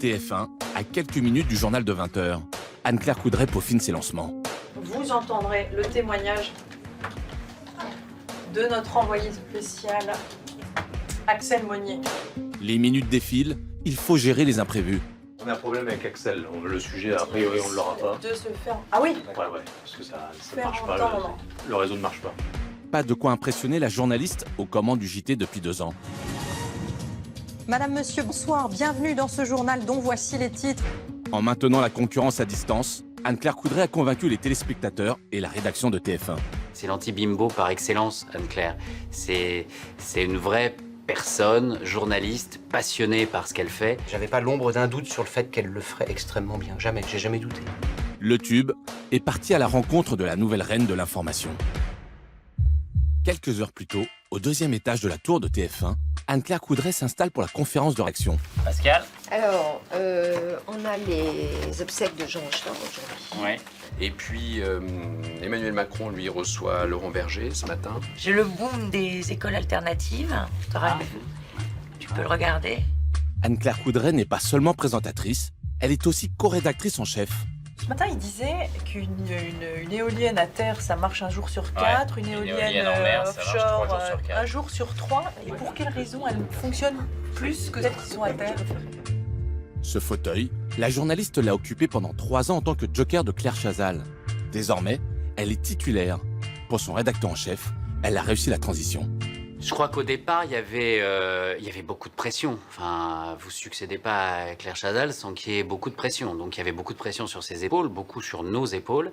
TF1, à quelques minutes du journal de 20h, Anne-Claire Coudray peaufine ses lancements. Vous entendrez le témoignage de notre envoyé spécial, Axel Monnier. Les minutes défilent, il faut gérer les imprévus. On a un problème avec Axel. Le sujet, a priori, on ne l'aura pas. De se faire... Ah oui, Ouais, parce que ça faire marche pas. entendre. Le réseau ne marche pas. Pas de quoi impressionner la journaliste aux commandes du JT depuis 2 ans. Madame, monsieur, bonsoir. Bienvenue dans ce journal dont voici les titres. En maintenant la concurrence à distance, Anne-Claire Coudray a convaincu les téléspectateurs et la rédaction de TF1. C'est l'anti-bimbo par excellence, Anne-Claire. C'est une vraie personne, journaliste, passionnée par ce qu'elle fait. J'avais pas l'ombre d'un doute sur le fait qu'elle le ferait extrêmement bien. Jamais, j'ai jamais douté. Le Tube est parti à la rencontre de la nouvelle reine de l'information. Quelques heures plus tôt, au 2e étage de la tour de TF1, Anne-Claire Coudray s'installe pour la conférence de rédaction. Pascal? Alors, on a les obsèques de Jean Rochefort aujourd'hui. Ouais. Et puis, Emmanuel Macron, lui, reçoit Laurent Berger ce matin. J'ai le boom des écoles alternatives. Tu peux le regarder. Anne-Claire Coudray n'est pas seulement présentatrice, elle est aussi co-rédactrice en chef. Ce matin, il disait qu'une éolienne à terre, ça marche un jour sur 4, une éolienne en mer, ça marche offshore, 3 jours sur 4. un jour sur 3. Et pour quelle raison elle fonctionne plus que celles qui sont à terre? Ce fauteuil, la journaliste l'a occupé pendant 3 ans en tant que joker de Claire Chazal. Désormais, elle est titulaire. Pour son rédacteur en chef, elle a réussi la transition. Je crois qu'au départ, il y avait beaucoup de pression. Enfin, vous succédez pas à Claire Chazal sans qu'il y ait beaucoup de pression. Donc, il y avait beaucoup de pression sur ses épaules, beaucoup sur nos épaules.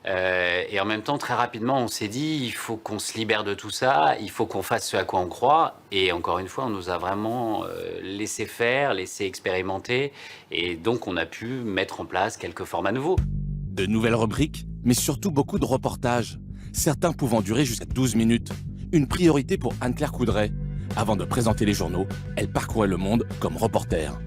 Et en même temps, très rapidement, on s'est dit, il faut qu'on se libère de tout ça, il faut qu'on fasse ce à quoi on croit. Et encore une fois, on nous a vraiment laissé faire, laissé expérimenter. Et donc, on a pu mettre en place quelques formats nouveaux. De nouvelles rubriques, mais surtout beaucoup de reportages. Certains pouvant durer jusqu'à 12 minutes. Une priorité pour Anne-Claire Coudray. Avant de présenter les journaux, elle parcourait le monde comme reporter.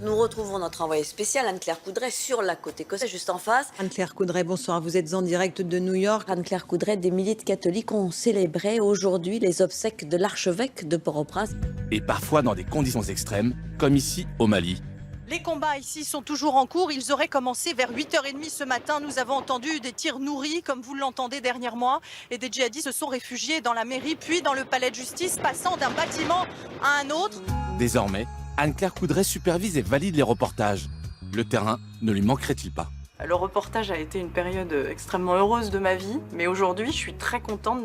Nous retrouvons notre envoyée spéciale, Anne-Claire Coudray, sur la côte écossaise, juste en face. Anne-Claire Coudray, bonsoir. Vous êtes en direct de New York. Anne-Claire Coudray, des milliers de catholiques ont célébré aujourd'hui les obsèques de l'archevêque de Port-au-Prince. Et parfois dans des conditions extrêmes, comme ici au Mali. Les combats ici sont toujours en cours. Ils auraient commencé vers 8h30 ce matin. Nous avons entendu des tirs nourris, comme vous l'entendez derrière moi. Et des djihadistes se sont réfugiés dans la mairie, puis dans le palais de justice, passant d'un bâtiment à un autre. Désormais, Anne-Claire Coudray supervise et valide les reportages. Le terrain ne lui manquerait-il pas? Le reportage a été une période extrêmement heureuse de ma vie, mais aujourd'hui, je suis très contente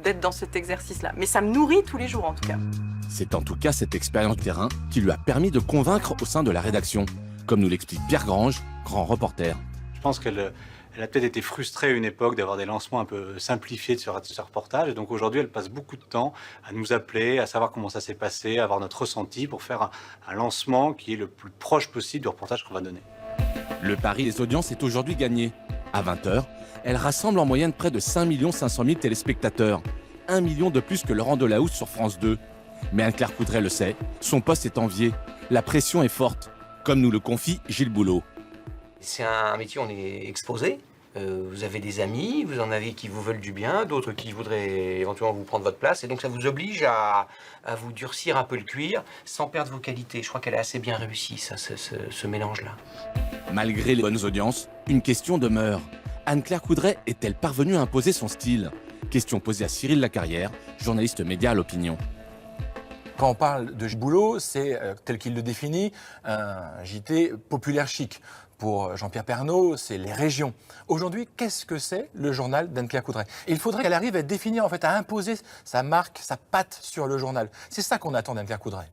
d'être dans cet exercice-là. Mais ça me nourrit tous les jours, en tout cas. C'est en tout cas cette expérience de terrain qui lui a permis de convaincre au sein de la rédaction, comme nous l'explique Pierre Grange, grand reporter. Je pense qu'elle a peut-être été frustrée à une époque d'avoir des lancements un peu simplifiés de ce reportage. Et donc aujourd'hui, elle passe beaucoup de temps à nous appeler, à savoir comment ça s'est passé, à avoir notre ressenti pour faire un lancement qui est le plus proche possible du reportage qu'on va donner. Le pari des audiences est aujourd'hui gagné. À 20h, elle rassemble en moyenne près de 5 500 000 téléspectateurs. 1 million de plus que Laurent Delahousse sur France 2. Mais Anne-Claire Coudray le sait, son poste est envié. La pression est forte, comme nous le confie Gilles Boulot. C'est un métier où on est exposé. Vous avez des amis, vous en avez qui vous veulent du bien, d'autres qui voudraient éventuellement vous prendre votre place. Et donc ça vous oblige à vous durcir un peu le cuir sans perdre vos qualités. Je crois qu'elle a assez bien réussi, ça, ce mélange-là. Malgré les bonnes audiences, une question demeure. Anne-Claire Coudray est-elle parvenue à imposer son style? Question posée à Cyril Lacarrière, journaliste média à l'Opinion. Quand on parle de boulot, c'est, tel qu'il le définit, un JT populaire chic. Pour Jean-Pierre Pernaut, c'est les régions. Aujourd'hui, qu'est-ce que c'est le journal d'Anne-Claire Coudray? Et il faudrait qu'elle arrive à définir, en fait, à imposer sa marque, sa patte sur le journal. C'est ça qu'on attend d'Anne-Claire Coudray.